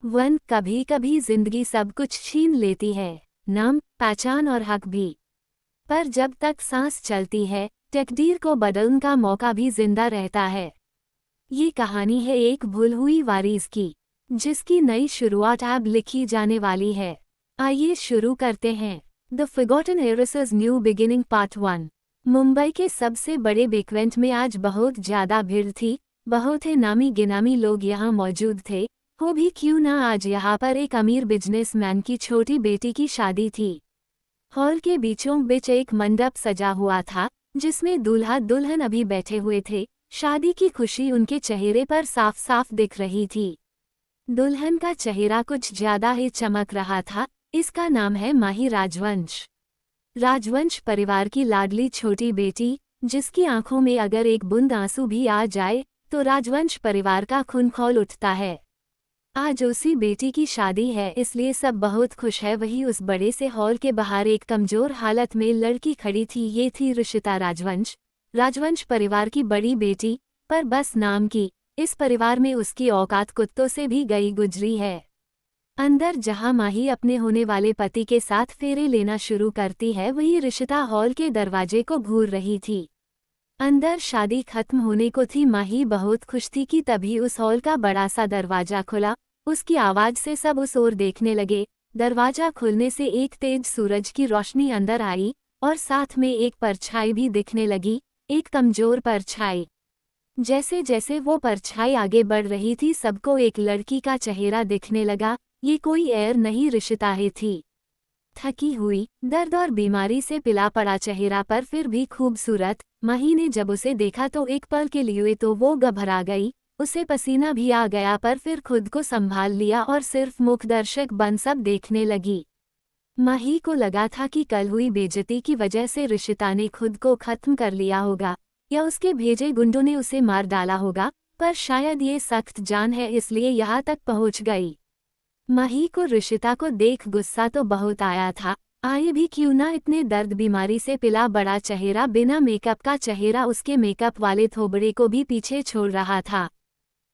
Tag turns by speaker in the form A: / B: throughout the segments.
A: One कभी कभी जिंदगी सब कुछ छीन लेती है, नाम, पहचान और हक भी। पर जब तक सांस चलती है, तकदीर को बदलने का मौका भी जिंदा रहता है। ये कहानी है एक भूल हुई वारिस की, जिसकी नई शुरुआत अब लिखी जाने वाली है। आइए शुरू करते हैं। The forgotten heiresses new beginning part 1। Mumbai के सबसे बड़े बेकवेंट में आज बहुत ज्यादा भीड़ थी। बहुत ही नामी गिनामी लोग यहाँ मौजूद थे। हो भी क्यों ना, आज यहाँ पर एक अमीर बिजनेसमैन की छोटी बेटी की शादी थी। हॉल के बीचों बीच एक मंडप सजा हुआ था, जिसमें दूल्हा दुल्हन अभी बैठे हुए थे। शादी की खुशी उनके चेहरे पर साफ साफ दिख रही थी। दुल्हन का चेहरा कुछ ज्यादा ही चमक रहा था। इसका नाम है माही राजवंश। राजवंश परिवार की लाडली छोटी बेटी, जिसकी आंखों में अगर एक बूंद आंसू भी आ जाए तो राजवंश परिवार का खून खौल उठता है। आज उसी बेटी की शादी है, इसलिए सब बहुत खुश है। वही उस बड़े से हॉल के बाहर एक कमजोर हालत में लड़की खड़ी थी। ये थी ऋषिता राजवंश, राजवंश परिवार की बड़ी बेटी, पर बस नाम की। इस परिवार में उसकी औकात कुत्तों से भी गई गुजरी है। अंदर जहां माही अपने होने वाले पति के साथ फेरे लेना शुरू करती है, वही ऋषिता हॉल के दरवाजे को घूर रही थी। अंदर शादी खत्म होने को थी। माही बहुत खुश थी कि तभी उस हॉल का बड़ा सा दरवाजा खुला। उसकी आवाज से सब उस ओर देखने लगे। दरवाजा खुलने से एक तेज सूरज की रोशनी अंदर आई और साथ में एक परछाई भी दिखने लगी, एक कमजोर परछाई। जैसे जैसे वो परछाई आगे बढ़ रही थी, सबको एक लड़की का चेहरा दिखने लगा। ये कोई और नहीं, ऋषिता ही थी। थकी हुई, दर्द और बीमारी से पिला पड़ा चेहरा पर फिर भी खूबसूरत। माही ने जब उसे देखा तो एक पल के लिए तो वो घबरा गई। उसे पसीना भी आ गया, पर फिर खुद को संभाल लिया और सिर्फ मुख दर्शक बन सब देखने लगी। माही को लगा था कि कल हुई बेइज्जती की वजह से ऋषिता ने खुद को खत्म कर लिया होगा, या उसके भेजे गुंडों ने उसे मार डाला होगा, पर शायद ये सख्त जान है इसलिए यहाँ तक पहुँच गई। माही को ऋषिता को देख गुस्सा तो बहुत आया था। आए भी क्यों ना, इतने दर्द बीमारी से पिला बड़ा चेहरा, बिना मेकअप का चेहरा उसके मेकअप वाले थोबड़े को भी पीछे छोड़ रहा था।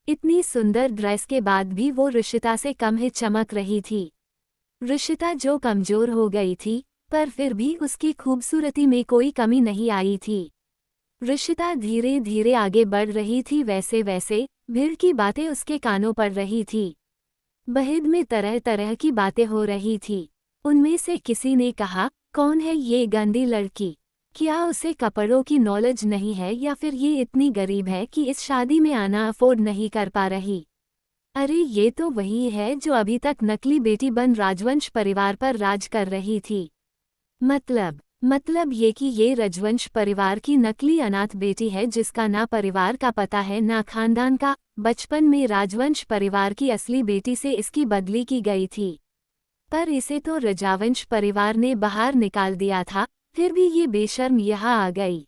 A: इतनी सुंदर ड्रेस के बाद भी वो ऋषिता से कम ही चमक रही थी। ऋषिता जो कमजोर हो गई थी, पर फिर भी उसकी खूबसूरती में कोई कमी नहीं आई थी। ऋषिता धीरे धीरे आगे बढ़ रही थी, वैसे वैसे भीड़ की बातें उसके कानों पड़ रही थी। बहिद में तरह तरह की बातें हो रही थी। उनमें से किसी ने कहा, कौन है ये गंदी लड़की? क्या उसे कपड़ों की नॉलेज नहीं है, या फिर ये इतनी गरीब है कि इस शादी में आना अफोर्ड नहीं कर पा रही? अरे ये तो वही है जो अभी तक नकली बेटी बन राजवंश परिवार पर राज कर रही थी। मतलब ये कि ये राजवंश परिवार की नकली अनाथ बेटी है, जिसका ना परिवार का पता है ना खानदान का। बचपन में राजवंश परिवार की असली बेटी से इसकी बदली की गई थी, पर इसे तो राजवंश परिवार ने बाहर निकाल दिया था। फिर भी ये बेशर्म यहाँ आ गई।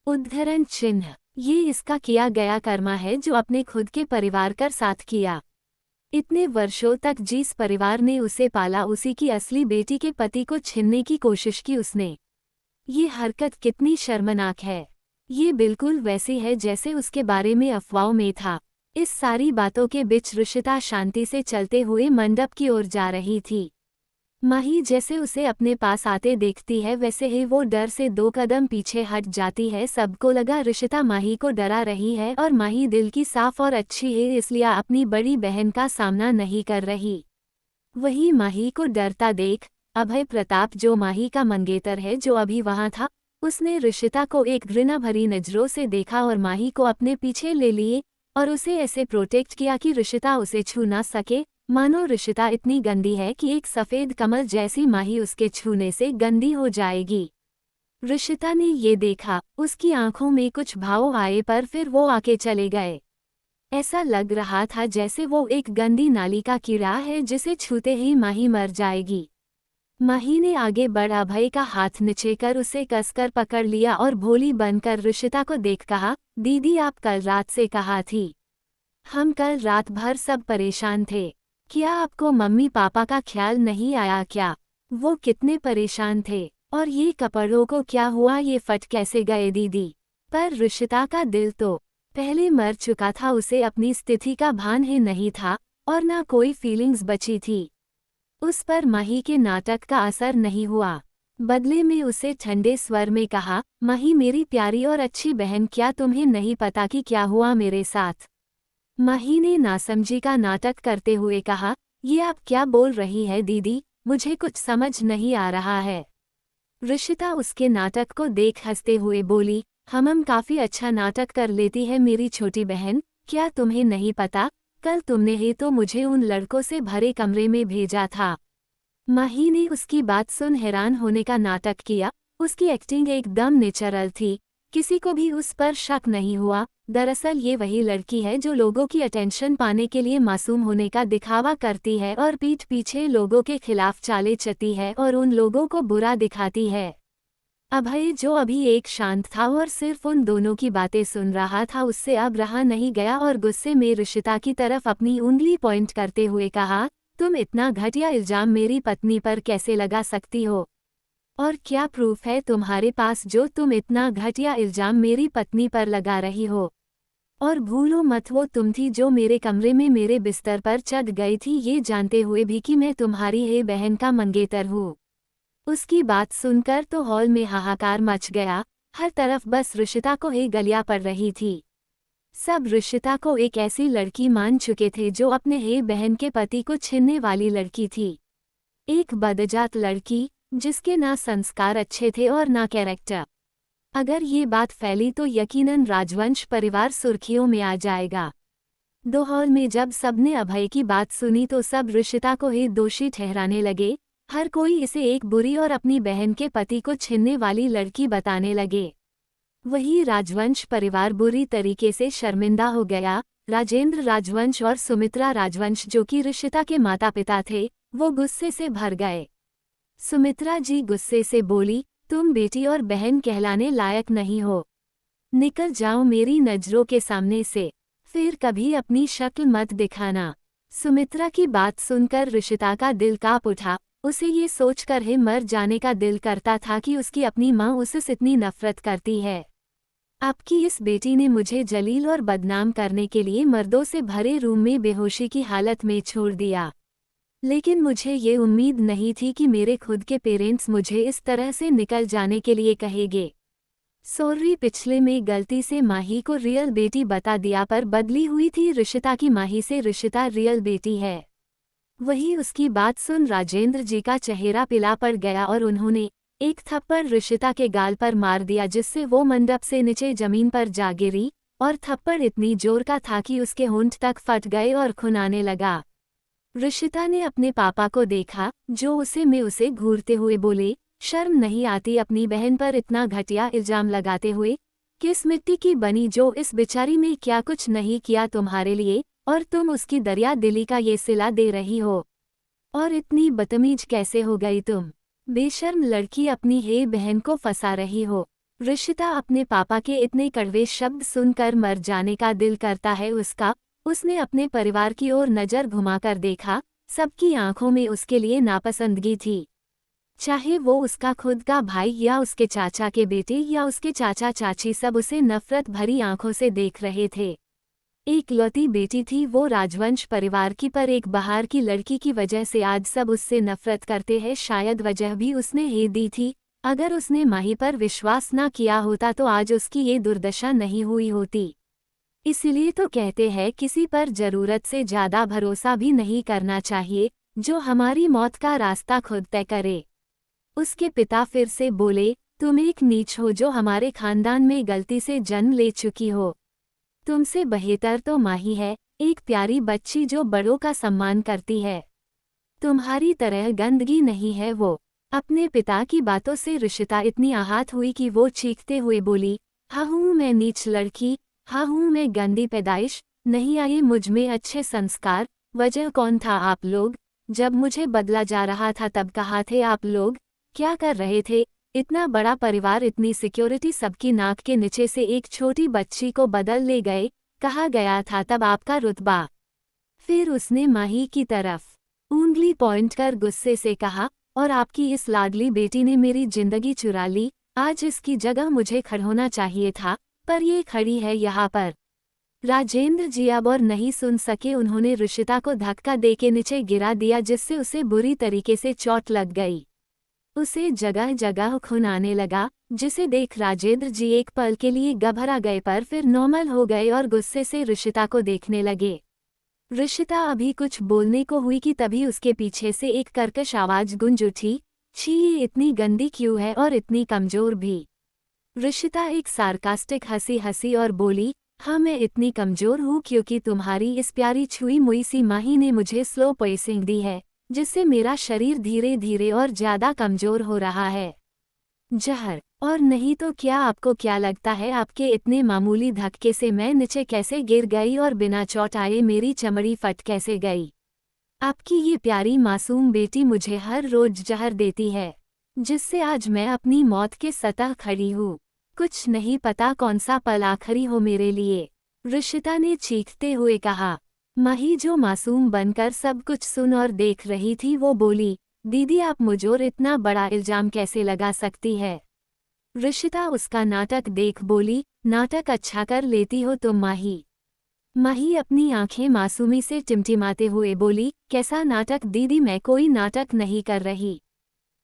A: उद्धरण चिन्ह, ये इसका किया गया कर्मा है जो अपने खुद के परिवार कर साथ किया। इतने वर्षों तक जिस परिवार ने उसे पाला, उसी की असली बेटी के पति को छीनने की कोशिश की उसने। ये हरकत कितनी शर्मनाक है। ये बिल्कुल वैसी है जैसे उसके बारे में अफवाहों में था। इस सारी बातों के बीच ऋषिता शांति से चलते हुए मंडप की ओर जा रही थी। माही जैसे उसे अपने पास आते देखती है, वैसे ही वो डर से 2 कदम पीछे हट जाती है। सबको लगा ऋषिता माही को डरा रही है, और माही दिल की साफ और अच्छी है, इसलिए अपनी बड़ी बहन का सामना नहीं कर रही। वही माही को डरता देख अभय प्रताप, जो माही का मंगेतर है, जो अभी वहां था, उसने ऋषिता को एक घृणा भरी नजरों से देखा और माही को अपने पीछे ले लिए और उसे ऐसे प्रोटेक्ट किया कि ऋषिता उसे छू ना सके। मानो ऋषिता इतनी गंदी है कि एक सफेद कमल जैसी माही उसके छूने से गंदी हो जाएगी। ऋषिता ने ये देखा, उसकी आंखों में कुछ भाव आए, पर फिर वो आके चले गए। ऐसा लग रहा था जैसे वो एक गंदी नाली का कीड़ा है, जिसे छूते ही माही मर जाएगी। माही ने आगे बढ़ अभय का हाथ नीचेकर उसे कसकर पकड़ लिया और भोली बनकर ऋषिता को देख कहा, दीदी आप कल रात से कहा थी। हम कल रात भर सब परेशान थे। क्या आपको मम्मी पापा का ख्याल नहीं आया क्या? वो कितने परेशान थे। और ये कपड़ों को क्या हुआ, ये फट कैसे गए दीदी? पर ऋषिता का दिल तो पहले मर चुका था, उसे अपनी स्थिति का भान ही नहीं था। और ना कोई फीलिंग्स बची थी। उस पर माही के नाटक का असर नहीं हुआ। बदले में उसे ठंडे स्वर में कहा, माही मेरी प्यारी और अच्छी बहन, क्या तुम्हें नहीं पता कि क्या हुआ मेरे साथ? माही ने नासमझी का नाटक करते हुए कहा, ये आप क्या बोल रही है दीदी, मुझे कुछ समझ नहीं आ रहा है। ऋषिता उसके नाटक को देख हंसते हुए बोली, हम काफी अच्छा नाटक कर लेती है मेरी छोटी बहन, क्या तुम्हें नहीं पता, कल तुमने ही तो मुझे उन लड़कों से भरे कमरे में भेजा था। माही ने उसकी बात सुन हैरान होने का नाटक किया। उसकी एक्टिंग एकदम नेचुरल थी, किसी को भी उस पर शक नहीं हुआ। दरअसल ये वही लड़की है जो लोगों की अटेंशन पाने के लिए मासूम होने का दिखावा करती है और पीठ पीछे लोगों के खिलाफ चालें चलती है और उन लोगों को बुरा दिखाती है। अभय, जो अभी एक शांत था और सिर्फ उन दोनों की बातें सुन रहा था, उससे अब रहा नहीं गया और गुस्से में ऋषिता की तरफ अपनी उंगली पॉइंट करते हुए कहा, तुम इतना घटिया इल्जाम मेरी पत्नी पर कैसे लगा सकती हो? और क्या प्रूफ है तुम्हारे पास जो तुम इतना घटिया इल्जाम मेरी पत्नी पर लगा रही हो? और भूलो मत, वो तुम थी जो मेरे कमरे में मेरे बिस्तर पर चढ़ गई थी, ये जानते हुए भी कि मैं तुम्हारी ही बहन का मंगेतर हूँ। उसकी बात सुनकर तो हॉल में हाहाकार मच गया। हर तरफ बस ऋषिता को ही गलियां पड़ रही थी। सब ऋषिता को एक ऐसी लड़की मान चुके थे जो अपने ही बहन के पति को छीनने वाली लड़की थी। एक बदजात लड़की, जिसके ना संस्कार अच्छे थे और ना कैरेक्टर। अगर ये बात फैली तो यकीनन राजवंश परिवार सुर्खियों में आ जाएगा। दो हॉल में जब सबने अभय की बात सुनी तो सब ऋषिता को ही दोषी ठहराने लगे। हर कोई इसे एक बुरी और अपनी बहन के पति को छीनने वाली लड़की बताने लगे। वही राजवंश परिवार बुरी तरीके से शर्मिंदा हो गया। राजेंद्र राजवंश और सुमित्रा राजवंश, जो कि ऋषिता के माता पिता थे, वो गुस्से से भर गए। सुमित्रा जी गुस्से से बोली, तुम बेटी और बहन कहलाने लायक नहीं हो, निकल जाओ मेरी नजरों के सामने से, फिर कभी अपनी शक्ल मत दिखाना। सुमित्रा की बात सुनकर ऋषिता का दिल कांप उठा। उसे ये सोचकर ही मर जाने का दिल करता था कि उसकी अपनी माँ उससे इतनी नफरत करती है। आपकी इस बेटी ने मुझे जलील और बदनाम करने के लिए मर्दों से भरे रूम में बेहोशी की हालत में छोड़ दिया, लेकिन मुझे ये उम्मीद नहीं थी कि मेरे खुद के पेरेंट्स मुझे इस तरह से निकल जाने के लिए कहेंगे। सॉरी, पिछले में गलती से माही को रियल बेटी बता दिया, पर बदली हुई थी ऋषिता की माही से ऋषिता रियल बेटी है। वही उसकी बात सुन राजेंद्र जी का चेहरा पीला पड़ गया और उन्होंने एक थप्पड़ ऋषिता के गाल पर मार दिया, जिससे वो मंडप से नीचे जमीन पर जा गिरी और थप्पड़ इतनी जोर का था कि उसके होंठ तक फट गए और खून आने लगा। ऋषिता ने अपने पापा को देखा, जो उसे घूरते हुए बोले, शर्म नहीं आती अपनी बहन पर इतना घटिया इल्जाम लगाते हुए? किस मिट्टी की बनी जो इस बेचारी ने क्या कुछ नहीं किया तुम्हारे लिए, और तुम उसकी दरिया दिली का ये सिला दे रही हो? और इतनी बदतमीज कैसे हो गई तुम? बेशर्म लड़की, अपनी हे बहन को फंसा रही हो। ऋषिता अपने पापा के इतने कड़वे शब्द सुनकर मर जाने का दिल करता है उसका। उसने अपने परिवार की ओर नजर घुमाकर देखा। सबकी आंखों में उसके लिए नापसंदगी थी, चाहे वो उसका खुद का भाई या उसके चाचा के बेटे या उसके चाचा चाची, सब उसे नफरत भरी आंखों से देख रहे थे। एक लौती बेटी थी वो राजवंश परिवार की, पर एक बाहर की लड़की की वजह से आज सब उससे नफरत करते हैं। शायद वजह भी उसने ही दी थी। अगर उसने माही पर विश्वास ना किया होता तो आज उसकी ये दुर्दशा नहीं हुई होती। इसलिए तो कहते हैं किसी पर जरूरत से ज्यादा भरोसा भी नहीं करना चाहिए, जो हमारी मौत का रास्ता खुद तय करे। उसके पिता फिर से बोले, तुम एक नीच हो जो हमारे खानदान में गलती से जन्म ले चुकी हो। तुमसे बेहतर तो माही है, एक प्यारी बच्ची जो बड़ों का सम्मान करती है। तुम्हारी तरह गंदगी नहीं है वो। अपने पिता की बातों से ऋषिता इतनी आहत हुई कि वो चीखते हुए बोली, हाँ हूँ मैं नीच लड़की, हाँ हूँ मैं गंदी पैदाइश, नहीं आए मुझ में अच्छे संस्कार। वजह कौन था आप लोग? जब मुझे बदला जा रहा था तब कहाँ थे आप लोग? क्या कर रहे थे? इतना बड़ा परिवार, इतनी सिक्योरिटी, सबकी नाक के नीचे से एक छोटी बच्ची को बदल ले गए। कहा गया था तब आपका रुतबा? फिर उसने माही की तरफ उंगली पॉइंट कर गुस्से से कहा, और आपकी इस लाडली बेटी ने मेरी जिंदगी चुरा ली। आज इसकी जगह मुझे खड़ा होना चाहिए था, पर ये खड़ी है यहाँ पर। राजेंद्र जी अब और नहीं सुन सके। उन्होंने ऋषिता को धक्का देके नीचे गिरा दिया, जिससे उसे बुरी तरीके से चोट लग गई। उसे जगह जगह खून आने लगा, जिसे देख राजेंद्र जी एक पल के लिए घबरा गए, पर फिर नॉर्मल हो गए और गुस्से से ऋषिता को देखने लगे। ऋषिता अभी कुछ बोलने को हुई कि तभी उसके पीछे से एक कर्कश आवाज गूंज उठी, छी, ये इतनी गंदी क्यों है और इतनी कमजोर भी। ऋषिता एक सार्कास्टिक हंसी हंसी और बोली, हाँ मैं इतनी कमजोर हूँ क्योंकि तुम्हारी इस प्यारी छुई मुई सी माही ने मुझे स्लो पॉइजनिंग दी है, जिससे मेरा शरीर धीरे धीरे और ज्यादा कमजोर हो रहा है। जहर। और नहीं तो क्या। आपको क्या लगता है आपके इतने मामूली धक्के से मैं नीचे कैसे गिर गई और बिना चोट आए मेरी चमड़ी फट कैसे गई। आपकी ये प्यारी मासूम बेटी मुझे हर रोज जहर देती है, जिससे आज मैं अपनी मौत के सतह खड़ी हूँ। कुछ नहीं पता कौन सा पल आखिरी हो मेरे लिए, ऋषिता ने चीखते हुए कहा। माही जो मासूम बनकर सब कुछ सुन और देख रही थी, वो बोली, दीदी आप मुझोर इतना बड़ा इल्जाम कैसे लगा सकती है। ऋषिता उसका नाटक देख बोली, नाटक अच्छा कर लेती हो तुम माही। माही अपनी आंखें मासूमी से टिमटिमाते हुए बोली, कैसा नाटक दीदी, मैं कोई नाटक नहीं कर रही।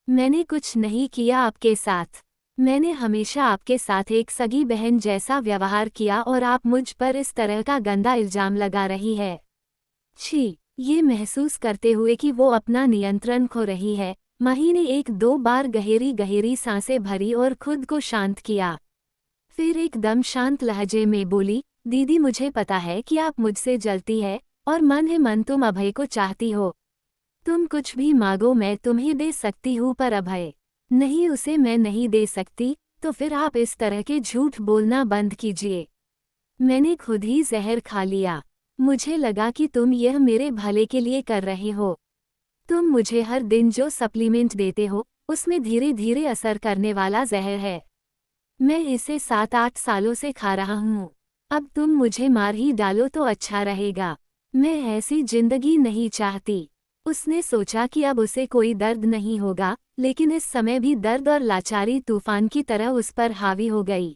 A: मैंने कुछ नहीं किया आपके साथ। मैंने हमेशा आपके साथ एक सगी बहन जैसा व्यवहार किया और आप मुझ पर इस तरह का गंदा इल्जाम लगा रही है। छी। ये महसूस करते हुए कि वो अपना नियंत्रण खो रही है, माही ने एक दो बार गहरी गहरी सांसें भरी और खुद को शांत किया। फिर एकदम शांत लहजे में बोली, दीदी मुझे पता है कि आप मुझसे जलती है और मन ही मन तुम अभय को चाहती हो। तुम कुछ भी मांगो मैं तुम्हें दे सकती हूँ, पर अभय नहीं, उसे मैं नहीं दे सकती। तो फिर आप इस तरह के झूठ बोलना बंद कीजिए। मैंने खुद ही जहर खा लिया। मुझे लगा कि तुम यह मेरे भले के लिए कर रहे हो। तुम मुझे हर दिन जो सप्लीमेंट देते हो उसमें धीरे धीरे असर करने वाला जहर है। मैं इसे 7-8 सालों से खा रहा हूँ। अब तुम मुझे मार ही डालो तो अच्छा रहेगा। मैं ऐसी जिंदगी नहीं चाहती। उसने सोचा कि अब उसे कोई दर्द नहीं होगा, लेकिन इस समय भी दर्द और लाचारी तूफान की तरह उस पर हावी हो गई।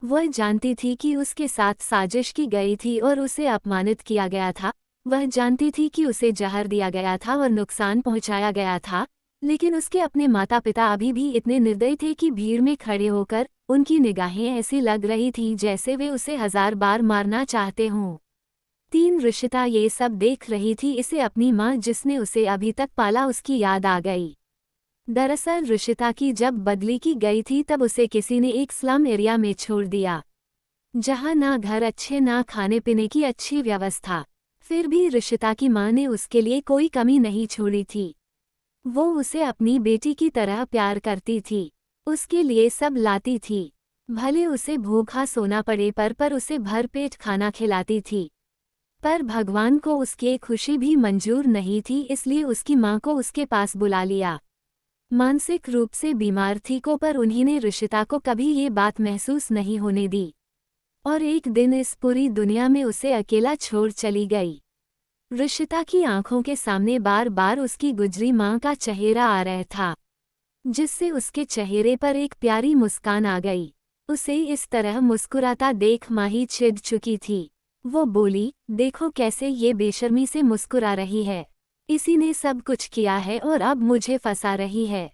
A: वह जानती थी कि उसके साथ साजिश की गई थी और उसे अपमानित किया गया था। वह जानती थी कि उसे जहर दिया गया था और नुकसान पहुंचाया गया था, लेकिन उसके अपने माता पिता अभी भी इतने निर्दयी थे कि भीड़ में खड़े होकर उनकी निगाहें ऐसी लग रही थीं जैसे वे उसे 1000 बार मारना चाहते हों। 3 ऋषिता ये सब देख रही थी। इसे अपनी माँ जिसने उसे अभी तक पाला उसकी याद आ गई। दरअसल ऋषिता की जब बदली की गई थी तब उसे किसी ने एक स्लम एरिया में छोड़ दिया, जहाँ ना घर अच्छे ना खाने पीने की अच्छी व्यवस्था। फिर भी ऋषिता की माँ ने उसके लिए कोई कमी नहीं छोड़ी थी। वो उसे अपनी बेटी की तरह प्यार करती थी, उसके लिए सब लाती थी। भले उसे भूखा सोना पड़े पर उसे भरपेट खाना खिलाती थी। पर भगवान को उसकी खुशी भी मंजूर नहीं थी, इसलिए उसकी माँ को उसके पास बुला लिया। मानसिक रूप से बीमार थी को, पर उन्हीं ऋषिता को कभी ये बात महसूस नहीं होने दी। और एक दिन इस पूरी दुनिया में उसे अकेला छोड़ चली गई। ऋषिता की आंखों के सामने बार बार उसकी गुजरी माँ का चेहरा आ रहा था, जिससे उसके चेहरे पर एक प्यारी मुस्कान आ गई। उसे इस तरह मुस्कुराता देख माही चिढ़ चुकी थी। वो बोली, देखो कैसे ये बेशर्मी से मुस्कुरा रही है। इसी ने सब कुछ किया है और अब मुझे फंसा रही है।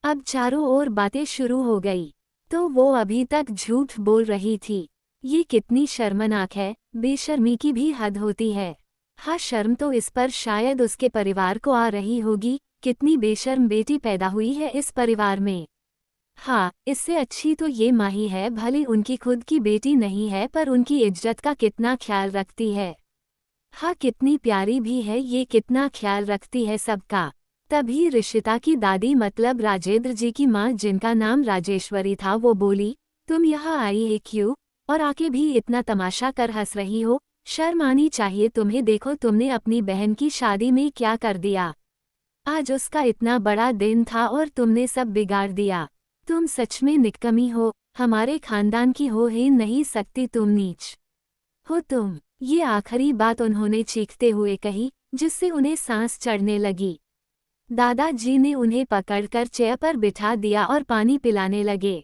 A: अब चारों ओर बातें शुरू हो गई, तो वो अभी तक झूठ बोल रही थी। ये कितनी शर्मनाक है, बेशर्मी की भी हद होती है। हाँ, शर्म तो इस पर शायद उसके परिवार को आ रही होगी। कितनी बेशर्म बेटी पैदा हुई है इस परिवार में। हाँ, इससे अच्छी तो ये माही है, भले उनकी खुद की बेटी नहीं है पर उनकी इज्जत का कितना ख्याल रखती है। हाँ, कितनी प्यारी भी है ये, कितना ख्याल रखती है सबका। तभी ऋषिता की दादी मतलब राजेंद्र जी की माँ, जिनका नाम राजेश्वरी था, वो बोली, तुम यहाँ आई है क्यों, और आके भी इतना तमाशा कर हंस रही हो। शर्म आनी चाहिए तुम्हें। देखो तुमने अपनी बहन की शादी में क्या कर दिया। आज उसका इतना बड़ा दिन था और तुमने सब बिगाड़ दिया। तुम सच में निकम्मी हो, हमारे खानदान की हो ही नहीं सकती, तुम नीच हो तुम। ये आखिरी बात उन्होंने चीखते हुए कही, जिससे उन्हें सांस चढ़ने लगी। दादाजी ने उन्हें पकड़कर चेयर पर बिठा दिया और पानी पिलाने लगे।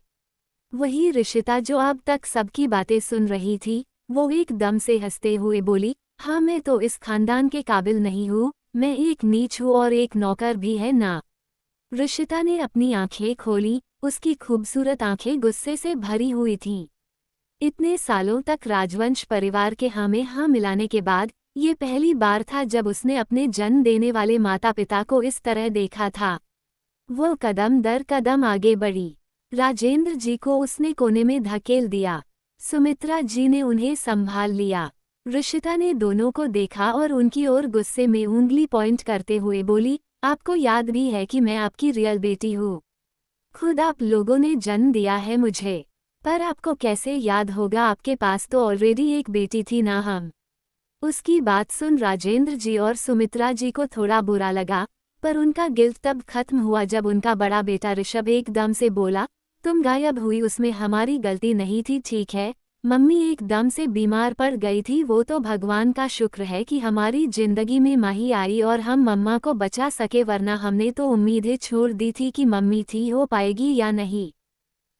A: वही ऋषिता जो अब तक सबकी बातें सुन रही थी, वो एकदम से हंसते हुए बोली, हाँ मैं तो इस खानदान के काबिल नहीं हूँ, मैं एक नीच हूँ और एक नौकर भी है ना। ऋषिता ने अपनी आंखें खोली, उसकी खूबसूरत आंखें गुस्से से भरी हुई थीं। इतने सालों तक राजवंश परिवार के हाँ में हाँ मिलाने के बाद ये पहली बार था जब उसने अपने जन्म देने वाले माता पिता को इस तरह देखा था। वो कदम दर कदम आगे बढ़ी। राजेंद्र जी को उसने कोने में धकेल दिया। सुमित्रा जी ने उन्हें संभाल लिया। ऋषिता ने दोनों को देखा और उनकी ओर गुस्से में उंगली पॉइंट करते हुए बोली, आपको याद भी है कि मैं आपकी रियल बेटी हूँ। खुद आप लोगों ने जन्म दिया है मुझे, पर आपको कैसे याद होगा, आपके पास तो ऑलरेडी एक बेटी थी ना हम। उसकी बात सुन राजेंद्र जी और सुमित्रा जी को थोड़ा बुरा लगा, पर उनका गिल्ट तब खत्म हुआ जब उनका बड़ा बेटा ऋषभ एकदम से बोला, तुम गायब हुई उसमें हमारी गलती नहीं थी, ठीक है। मम्मी एकदम से बीमार पड़ गई थी, वो तो भगवान का शुक्र है कि हमारी जिंदगी में माही आई और हम मम्मा को बचा सके, वरना हमने तो उम्मीदें छोड़ दी थी कि मम्मी ठीक हो पाएगी या नहीं।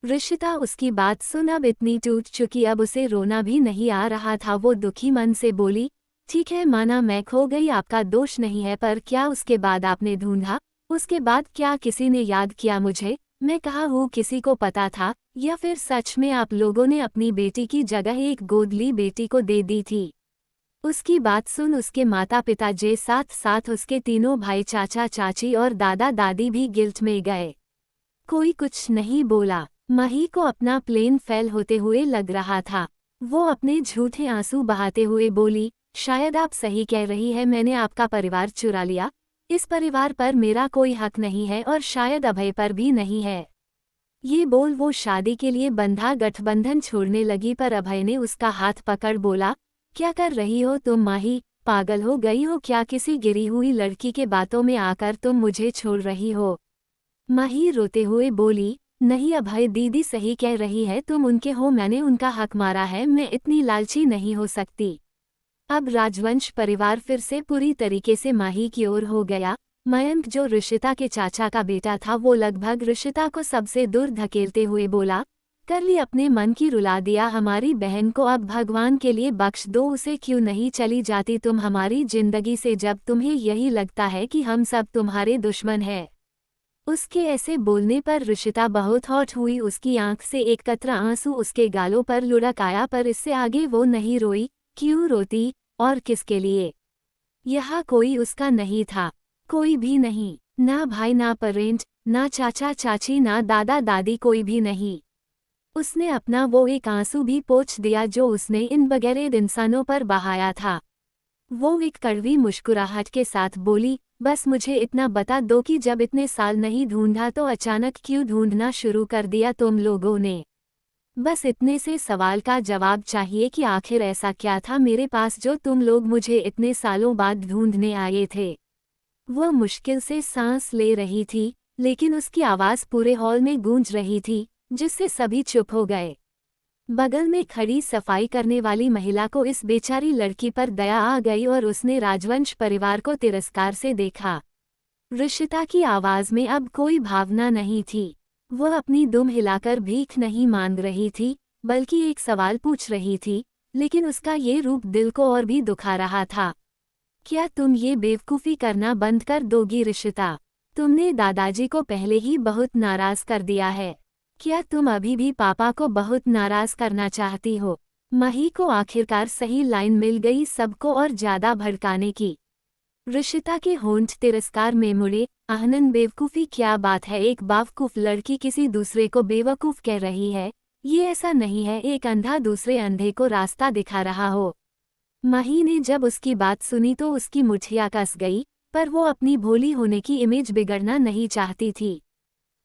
A: ऋषिता उसकी बात सुन अब इतनी टूट चुकी, अब उसे रोना भी नहीं आ रहा था। वो दुखी मन से बोली, ठीक है माना मैं खो गई, आपका दोष नहीं है, पर क्या उसके बाद आपने ढूंढा? उसके बाद क्या किसी ने याद किया मुझे? मैं कहाँ हूँ किसी को पता था, या फिर सच में आप लोगों ने अपनी बेटी की जगह एक गोदली बेटी को दे दी थी? उसकी बात सुन उसके माता पिता जे साथ साथ उसके तीनों भाई चाचा चाची और दादा दादी भी गिल्ट में गए। कोई कुछ नहीं बोला। माही को अपना प्लेन फेल होते हुए लग रहा था। वो अपने झूठे आंसू बहाते हुए बोली, शायद आप सही कह रही है, मैंने आपका परिवार चुरा लिया। इस परिवार पर मेरा कोई हक नहीं है और शायद अभय पर भी नहीं है। ये बोल वो शादी के लिए बंधा गठबंधन छोड़ने लगी, पर अभय ने उसका हाथ पकड़ बोला, क्या कर रही हो तुम माही, पागल हो गई हो क्या? किसी गिरी हुई लड़की के बातों में आकर तुम मुझे छोड़ रही हो? माही रोते हुए बोली, नहीं अभय दीदी सही कह रही है, तुम उनके हो, मैंने उनका हक मारा है, मैं इतनी लालची नहीं हो सकती। अब राजवंश परिवार फिर से पूरी तरीके से माही की ओर हो गया। मयंक जो ऋषिता के चाचा का बेटा था, वो लगभग ऋषिता को सबसे दूर धकेलते हुए बोला, कर ली अपने मन की, रुला दिया हमारी बहन को, अब भगवान के लिए बख्श दो उसे, क्यों नहीं चली जाती तुम हमारी जिंदगी से, जब तुम्हें यही लगता है कि हम सब तुम्हारे दुश्मन हैं। उसके ऐसे बोलने पर ऋषिता बहुत हॉट हुई, उसकी आंख से एक कतरा आंसू उसके गालों पर लुढ़क आया, पर इससे आगे वो नहीं रोई। क्यों रोती, और किसके लिए? यहाँ कोई उसका नहीं था, कोई भी नहीं, ना भाई ना पेरेंट, ना चाचा चाची ना दादा दादी, कोई भी नहीं। उसने अपना वो एक आंसू भी पोंछ दिया जो उसने इन बगैर इंसानों पर बहाया था। वो एक कड़वी मुस्कुराहट के साथ बोली, बस मुझे इतना बता दो कि जब इतने साल नहीं ढूंढा तो अचानक क्यों ढूंढना शुरू कर दिया तुम लोगों ने? बस इतने से सवाल का जवाब चाहिए कि आखिर ऐसा क्या था मेरे पास जो तुम लोग मुझे इतने सालों बाद ढूंढने आए थे? वो मुश्किल से सांस ले रही थी, लेकिन उसकी आवाज़ पूरे हॉल में गूंज रही थी, जिससे सभी चुप हो गए। बगल में खड़ी सफाई करने वाली महिला को इस बेचारी लड़की पर दया आ गई और उसने राजवंश परिवार को तिरस्कार से देखा। ऋषिता की आवाज़ में अब कोई भावना नहीं थी। वह अपनी दुम हिलाकर भीख नहीं मांग रही थी, बल्कि एक सवाल पूछ रही थी, लेकिन उसका ये रूप दिल को और भी दुखा रहा था। क्या तुम ये बेवकूफ़ी करना बंद कर दोगी ऋषिता? तुमने दादाजी को पहले ही बहुत नाराज़ कर दिया है। क्या तुम अभी भी पापा को बहुत नाराज़ करना चाहती हो? माही को आखिरकार सही लाइन मिल गई सबको और ज़्यादा भड़काने की। ऋषिता के होंठ तिरस्कार में मुड़े, आनंद बेवकूफ़ी क्या बात है, एक बेवकूफ़ लड़की किसी दूसरे को बेवकूफ़ कह रही है? ये ऐसा नहीं है एक अंधा दूसरे अंधे को रास्ता दिखा रहा हो। माही ने जब उसकी बात सुनी तो उसकी मुठिया कस गई, पर वो अपनी भोली होने की इमेज बिगड़ना नहीं चाहती थी,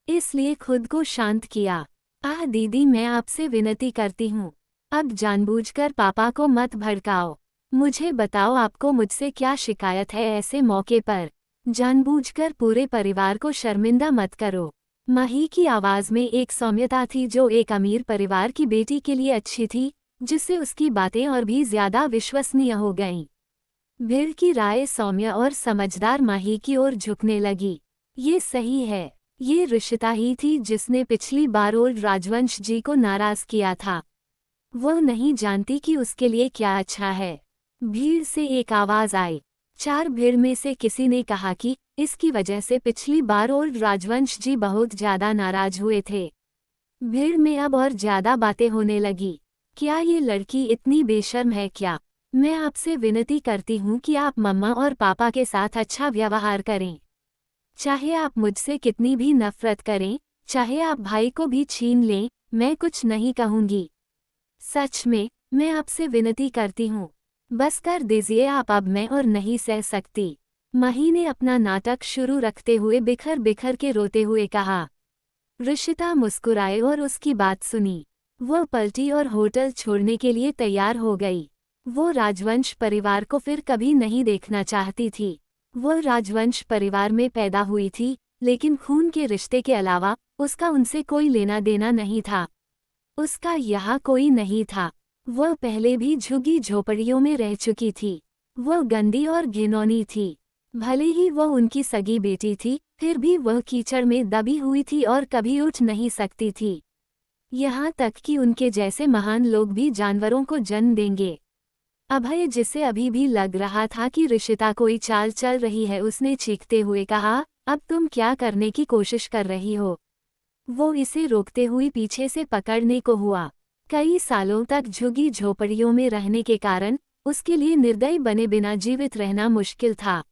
A: इसलिए खुद को शांत किया। आह दीदी मैं आपसे विनती करती हूँ, अब जानबूझकर पापा को मत भड़काओ। मुझे बताओ आपको मुझसे क्या शिकायत है ऐसे मौके पर? जानबूझकर पूरे परिवार को शर्मिंदा मत करो। माही की आवाज़ में एक सौम्यता थी जो एक अमीर परिवार की बेटी के लिए अच्छी थी, जिससे उसकी बातें और भी ज्यादा विश्वसनीय हो गईं। भीड़ की राय सौम्य और समझदार माही की ओर झुकने लगी। ये सही है, ये ऋषिता ही थी जिसने पिछली बार ओल्ड राजवंश जी को नाराज किया था। वो नहीं जानती कि उसके लिए क्या अच्छा है। भीड़ से एक आवाज आई। 4 भीड़ में से किसी ने कहा कि इसकी वजह से पिछली बार और राजवंश जी बहुत ज्यादा नाराज हुए थे। भीड़ में अब और ज्यादा बातें होने लगी। क्या ये लड़की इतनी बेशर्म है क्या? मैं आपसे विनती करती हूँ कि आप मम्मा और पापा के साथ अच्छा व्यवहार करें। चाहे आप मुझसे कितनी भी नफरत करें, चाहे आप भाई को भी छीन लें, मैं कुछ नहीं कहूंगी। सच में, मैं आपसे विनती करती हूँ। बस कर दीजिए आप, अब मैं और नहीं सह सकती। माही ने अपना नाटक शुरू रखते हुए बिखर बिखर के रोते हुए कहा। ऋषिता मुस्कुराए और उसकी बात सुनी। वो पलटी और होटल छोड़ने के लिए तैयार हो गई। वो राजवंश परिवार को फिर कभी नहीं देखना चाहती थी। वो राजवंश परिवार में पैदा हुई थी, लेकिन खून के रिश्ते के अलावा उसका उनसे कोई लेना देना नहीं था। उसका यहाँ कोई नहीं था। वह पहले भी झुग्गी झोपड़ियों में रह चुकी थी। वह गंदी और घिनौनी थी। भले ही वह उनकी सगी बेटी थी, फिर भी वह कीचड़ में दबी हुई थी और कभी उठ नहीं सकती थी। यहाँ तक कि उनके जैसे महान लोग भी जानवरों को जन्म देंगे। अभय, जिसे अभी भी लग रहा था कि ऋषिता कोई चाल चल रही है, उसने चीखते हुए कहा, अब तुम क्या करने की कोशिश कर रही हो? वो इसे रोकते हुए पीछे से पकड़ने को हुआ। कई सालों तक झुग्गी झोपड़ियों में रहने के कारण उसके लिए निर्दयी बने बिना जीवित रहना मुश्किल था।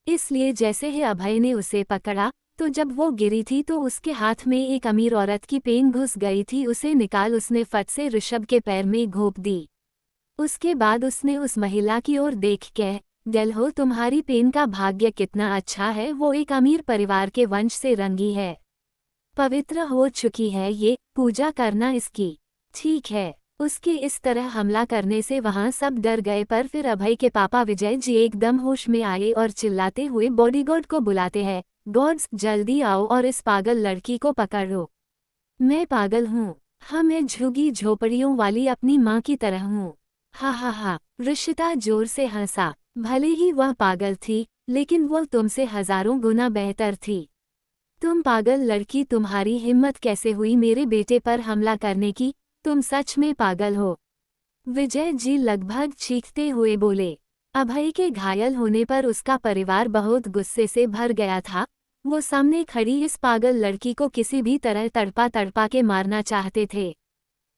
A: इसलिए जैसे ही अभय ने उसे पकड़ा, तो जब वो गिरी थी तो उसके हाथ में एक अमीर औरत की पेन घुस गई थी। उसे निकाल उसने फट से ऋषभ के पैर में घोंप दी। उसके बाद उसने उस महिला की ओर देख कह, दिल तुम्हारी पेन का भाग्य कितना अच्छा है, वो एक अमीर परिवार के वंश से रंगी है, पवित्र हो चुकी है, ये पूजा करना इसकी। ठीक है। उसके इस तरह हमला करने से वहां सब डर गए, पर फिर अभय के पापा विजय जी एकदम होश में आए और चिल्लाते हुए बॉडीगार्ड को बुलाते हैं, गॉड्स जल्दी आओ और इस पागल लड़की को पकड़ो। मैं पागल हूँ? हाँ, मैं झुग्गी झोपड़ियों वाली अपनी माँ की तरह हूँ। हा हा हा। ऋषिता जोर से हंसा। भले ही वह पागल थी, लेकिन वह तुमसे हजारों गुना बेहतर थी। तुम पागल लड़की, तुम्हारी हिम्मत कैसे हुई मेरे बेटे पर हमला करने की? तुम सच में पागल हो। विजय जी लगभग चीखते हुए बोले। अभय के घायल होने पर उसका परिवार बहुत गुस्से से भर गया था। वो सामने खड़ी इस पागल लड़की को किसी भी तरह तड़पा तड़पा के मारना चाहते थे।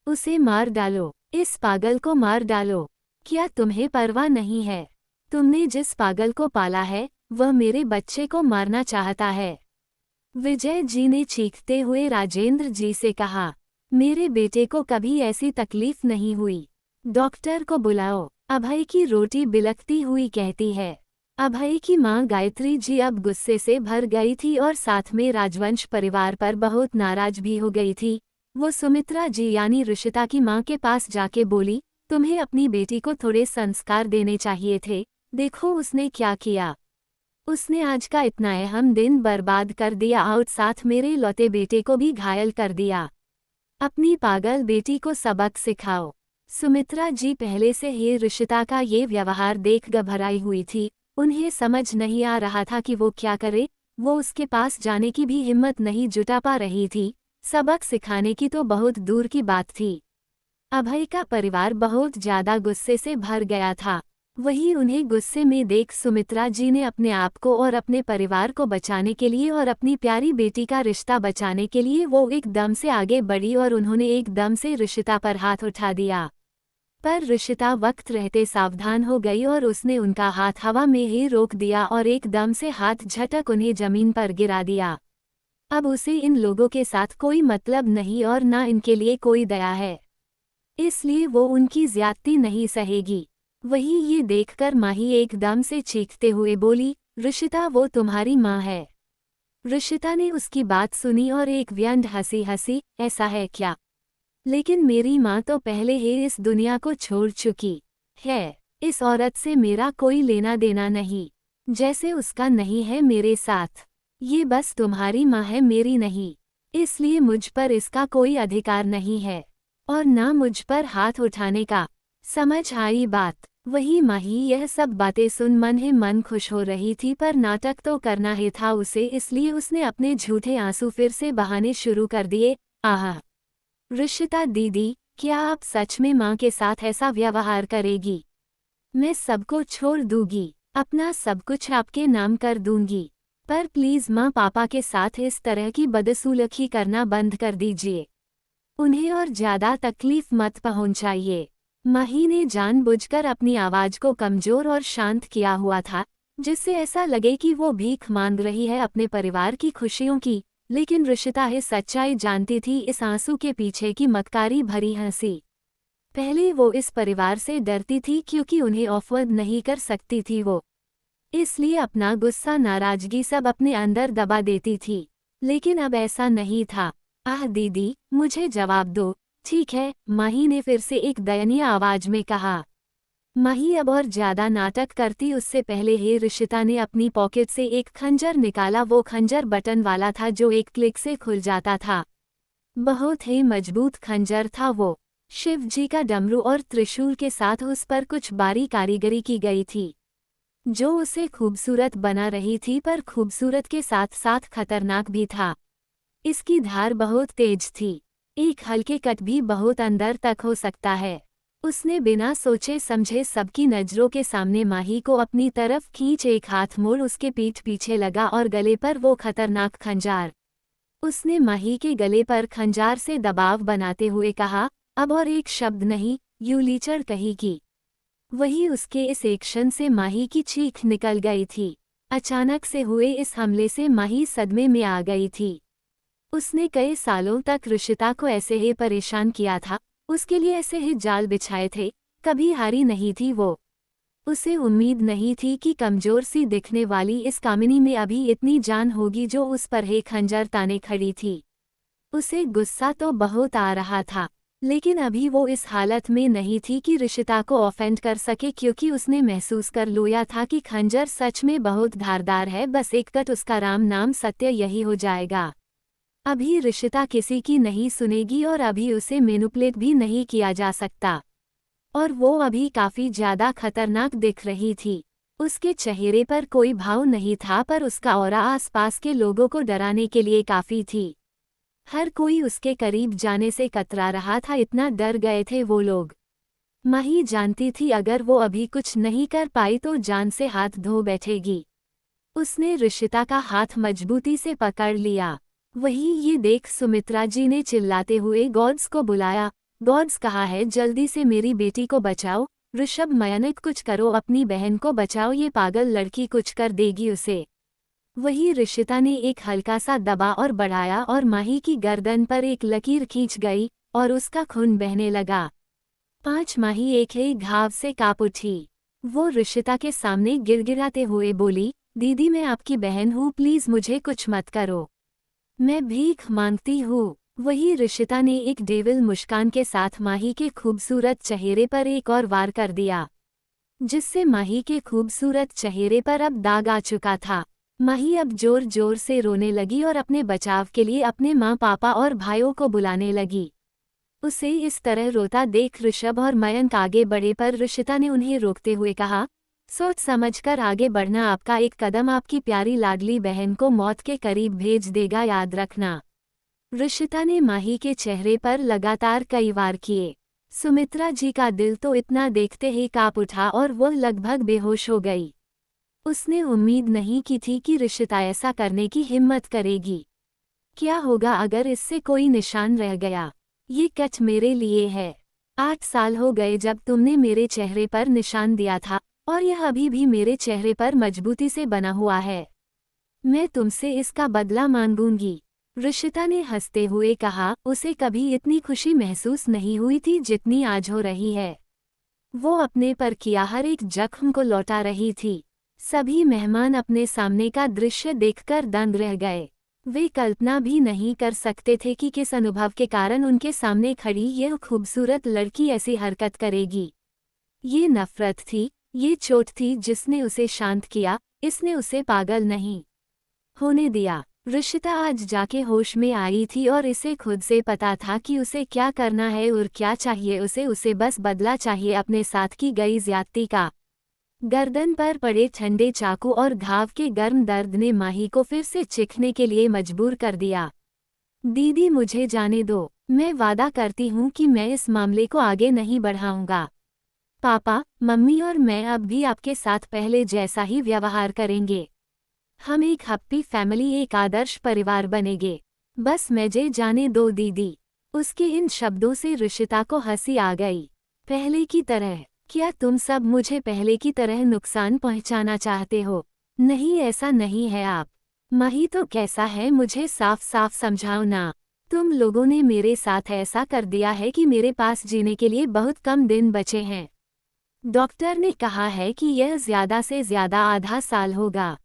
A: उसे मार डालो, इस पागल को मार डालो। क्या तुम्हें परवाह नहीं है? तुमने जिस पागल को पाला है, वह मेरे बच्चे को मारना चाहता है। विजय जी ने चीखते हुए राजेंद्र जी से कहा, मेरे बेटे को कभी ऐसी तकलीफ नहीं हुई। डॉक्टर को बुलाओ। अभय की रोटी बिलखती हुई कहती है। अभय की मां गायत्री जी अब गुस्से से भर गई थी और साथ में राजवंश परिवार पर बहुत नाराज भी हो गई थी। वो सुमित्रा जी यानी ऋषिता की मां के पास जाके बोली, तुम्हें अपनी बेटी को थोड़े संस्कार देने चाहिए थे, देखो उसने क्या किया। उसने आज का इतना अहम दिन बर्बाद कर दिया और साथ मेरे लौते बेटे को भी घायल कर दिया। अपनी पागल बेटी को सबक सिखाओ। सुमित्रा जी पहले से ही ऋषिता का ये व्यवहार देख घबराई हुई थी। उन्हें समझ नहीं आ रहा था कि वो क्या करे। वो उसके पास जाने की भी हिम्मत नहीं जुटा पा रही थी। सबक सिखाने की तो बहुत दूर की बात थी। अभय का परिवार बहुत ज्यादा गुस्से से भर गया था। वही उन्हें गुस्से में देख सुमित्रा जी ने अपने आप को और अपने परिवार को बचाने के लिए और अपनी प्यारी बेटी का रिश्ता बचाने के लिए वो एकदम से आगे बढ़ी और उन्होंने एकदम से ऋषिता पर हाथ उठा दिया। पर ऋषिता वक्त रहते सावधान हो गई और उसने उनका हाथ हवा में ही रोक दिया और एकदम से हाथ झटक उन्हें जमीन पर गिरा दिया। अब उसे इन लोगों के साथ कोई मतलब नहीं और ना इनके लिए कोई दया है, इसलिए वो उनकी ज्यादती नहीं सहेगी। वही ये देखकर माही एकदम से चीखते हुए बोली, ऋषिता वो तुम्हारी माँ है। ऋषिता ने उसकी बात सुनी और एक व्यंग हंसी हंसी, ऐसा है क्या? लेकिन मेरी माँ तो पहले ही इस दुनिया को छोड़ चुकी है। इस औरत से मेरा कोई लेना देना नहीं, जैसे उसका नहीं है मेरे साथ। ये बस तुम्हारी माँ है, मेरी नहीं, इसलिए मुझ पर इसका कोई अधिकार नहीं है और ना मुझ पर हाथ उठाने का। समझ आई बात? वही माही यह सब बातें सुन मन ही मन खुश हो रही थी, पर नाटक तो करना ही था उसे, इसलिए उसने अपने झूठे आंसू फिर से बहाने शुरू कर दिए। आह! ऋषिता दीदी, क्या आप सच में माँ के साथ ऐसा व्यवहार करेगी? मैं सबको छोड़ दूंगी, अपना सब कुछ आपके नाम कर दूंगी। पर प्लीज माँ पापा के साथ इस तरह की बदसलूकी करना बंद कर दीजिए। उन्हें और ज्यादा तकलीफ मत पहुंचाइए। माही ने जानबूझकर अपनी आवाज को कमजोर और शांत किया हुआ था, जिससे ऐसा लगे कि वो भीख मांग रही है अपने परिवार की खुशियों की। लेकिन ऋषिता ये सच्चाई जानती थी, इस आंसू के पीछे की मक्कारी भरी हंसी। पहले वो इस परिवार से डरती थी क्योंकि उन्हें ऑफवर्ड नहीं कर सकती थी वो, इसलिए अपना गुस्सा नाराजगी सब अपने अंदर दबा देती थी। लेकिन अब ऐसा नहीं था। आह दीदी, मुझे जवाब दो, ठीक है, माही ने फिर से एक दयनीय आवाज में कहा। माही अब और ज्यादा नाटक करती उससे पहले ही ऋषिता ने अपनी पॉकेट से एक खंजर निकाला। वो खंजर बटन वाला था जो एक क्लिक से खुल जाता था। बहुत ही मजबूत खंजर था वो। शिव जी का डमरू और त्रिशूल के साथ उस पर कुछ बारीक कारीगरी की गई थी, जो उसे खूबसूरत बना रही थी, पर खूबसूरत के साथ साथ खतरनाक भी था। इसकी धार बहुत तेज थी, एक हल्के कट भी बहुत अंदर तक हो सकता है। उसने बिना सोचे समझे सबकी नजरों के सामने माही को अपनी तरफ खींच एक हाथ मोड़ उसके पीठ पीछे लगा और गले पर वो खतरनाक खंजार। उसने माही के गले पर खंजार से दबाव बनाते हुए कहा, अब और एक शब्द नहीं, यूं लीचड़ कहेगी। वही उसके इस एक्शन से माही की चीख निकल गई थी। अचानक से हुए इस हमले से माही सदमे में आ गई थी। उसने कई सालों तक ऋषिता को ऐसे ही परेशान किया था, उसके लिए ऐसे ही जाल बिछाए थे, कभी हारी नहीं थी वो। उसे उम्मीद नहीं थी कि कमजोर सी दिखने वाली इस कामिनी में अभी इतनी जान होगी जो उस पर ही खंजर ताने खड़ी थी। उसे गुस्सा तो बहुत आ रहा था, लेकिन अभी वो इस हालत में नहीं थी कि ऋषिता को ऑफेंड कर सके, क्योंकि उसने महसूस कर लिया था कि खंजर सच में बहुत धारदार है। बस एक कट उसका राम नाम सत्य यही हो जाएगा। अभी ऋषिता किसी की नहीं सुनेगी और अभी उसे मैनिपुलेट भी नहीं किया जा सकता। और वो अभी काफी ज्यादा खतरनाक दिख रही थी। उसके चेहरे पर कोई भाव नहीं था, पर उसका ऑरा आसपास के लोगों को डराने के लिए काफी थी। हर कोई उसके करीब जाने से कतरा रहा था, इतना डर गए थे वो लोग। माही जानती थी अगर वो अभी कुछ नहीं कर पाई तो जान से हाथ धो बैठेगी। उसने ऋषिता का हाथ मजबूती से पकड़ लिया। वही ये देख सुमित्रा जी ने चिल्लाते हुए गॉड्स को बुलाया। गॉड्स कहा है, जल्दी से मेरी बेटी को बचाओ। ऋषभ मयनिक कुछ करो, अपनी बहन को बचाओ, ये पागल लड़की कुछ कर देगी उसे। वही ऋषिता ने एक हल्का सा दबा और बढ़ाया और माही की गर्दन पर एक लकीर खींच गई और उसका खून बहने लगा। 5 माही एक ही घाव से कांप उठी। वो ऋषिता के सामने गिड़गिड़ाते हुए बोली, दीदी मैं आपकी बहन हूँ, प्लीज मुझे कुछ मत करो, मैं भीख मांगती हूँ। वही ऋषिता ने एक डेविल मुस्कान के साथ माही के खूबसूरत चेहरे पर एक और वार कर दिया, जिससे माही के खूबसूरत चेहरे पर अब दाग आ चुका था। माही अब जोर जोर से रोने लगी और अपने बचाव के लिए अपने माँ पापा और भाइयों को बुलाने लगी। उसे इस तरह रोता देख ऋषभ और मयंक आगे बढ़े, पर ऋषिता ने उन्हें रोकते हुए कहा, सोच समझकर आगे बढ़ना, आपका एक कदम आपकी प्यारी लाडली बहन को मौत के करीब भेज देगा, याद रखना। ऋषिता ने माही के चेहरे पर लगातार कई वार किए। सुमित्रा जी का दिल तो इतना देखते ही कांप उठा और वह लगभग बेहोश हो गई। उसने उम्मीद नहीं की थी कि ऋषिता ऐसा करने की हिम्मत करेगी। क्या होगा अगर इससे कोई निशान रह गया? ये कट मेरे लिए है। 8 साल हो गए जब तुमने मेरे चेहरे पर निशान दिया था, और यह अभी भी मेरे चेहरे पर मजबूती से बना हुआ है। मैं तुमसे इसका बदला मांगूंगी। ऋषिता ने हंसते हुए कहा। उसे कभी इतनी खुशी महसूस नहीं हुई थी जितनी आज हो रही है। वो अपने पर किया हर एक जख्म को लौटा रही थी। सभी मेहमान अपने सामने का दृश्य देखकर दंग रह गए। वे कल्पना भी नहीं कर सकते थे कि किस अनुभव के कारण उनके सामने खड़ी यह खूबसूरत लड़की ऐसी हरकत करेगी। ये नफरत थी, ये चोट थी जिसने उसे शांत किया, इसने उसे पागल नहीं होने दिया। ऋषिता आज जाके होश में आई थी और इसे खुद से पता था कि उसे क्या करना है और क्या चाहिए उसे बस बदला चाहिए अपने साथ की गई ज्यादती का। गर्दन पर पड़े ठंडे चाकू और घाव के गर्म दर्द ने माही को फिर से चीखने के लिए मजबूर कर दिया। दीदी मुझे जाने दो, मैं वादा करती हूँ कि मैं इस मामले को आगे नहीं बढ़ाऊंगा। पापा, मम्मी और मैं अब भी आपके साथ पहले जैसा ही व्यवहार करेंगे। हम एक हैप्पी फैमिली, एक आदर्श परिवार बनेंगे। बस मुझे जाने दो दीदी। उसके इन शब्दों से ऋषिता को हंसी आ गई। पहले की तरह? क्या तुम सब मुझे पहले की तरह नुकसान पहुंचाना चाहते हो? नहीं, ऐसा नहीं है आप। माही तो कैसा है, मुझे साफ साफ समझाओ ना। तुम लोगों ने मेरे साथ ऐसा कर दिया है कि मेरे पास जीने के लिए बहुत कम दिन बचे हैं। डॉक्टर ने कहा है कि यह ज्यादा से ज्यादा आधा साल होगा।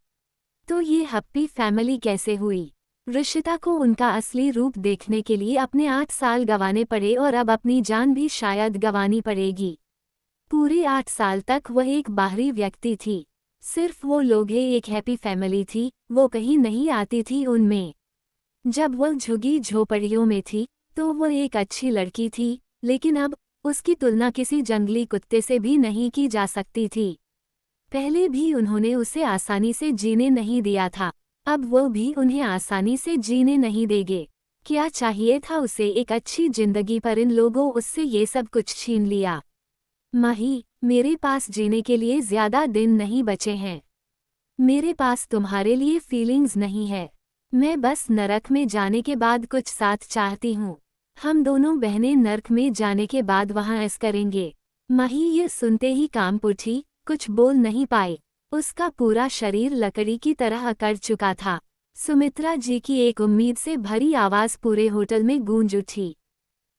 A: तो ये हैप्पी फैमिली कैसे हुई? ऋषिता को उनका असली रूप देखने के लिए अपने 8 साल गंवाने पड़े और अब अपनी जान भी शायद गंवानी पड़ेगी। पूरे 8 साल तक वह एक बाहरी व्यक्ति थी। सिर्फ वो लोग ही एक हैप्पी फैमिली थी, वो कहीं नहीं आती थी उनमें। जब वह झुग्गी झोपड़ियों में थी तो वह एक अच्छी लड़की थी, लेकिन अब उसकी तुलना किसी जंगली कुत्ते से भी नहीं की जा सकती थी। पहले भी उन्होंने उसे आसानी से जीने नहीं दिया था, अब वो भी उन्हें आसानी से जीने नहीं देंगे। क्या चाहिए था उसे? एक अच्छी जिंदगी, पर इन लोगों उससे ये सब कुछ छीन लिया। माही, मेरे पास जीने के लिए ज्यादा दिन नहीं बचे हैं। मेरे पास तुम्हारे लिए फीलिंग्स नहीं है। मैं बस नरक में जाने के बाद कुछ साथ चाहती हूँ। हम दोनों बहनें नरक में जाने के बाद वहाँ ऐस करेंगे। माही ये सुनते ही कांप उठी, कुछ बोल नहीं पाए। उसका पूरा शरीर लकड़ी की तरह अकड़ चुका था। सुमित्रा जी की एक उम्मीद से भरी आवाज पूरे होटल में गूंज उठी।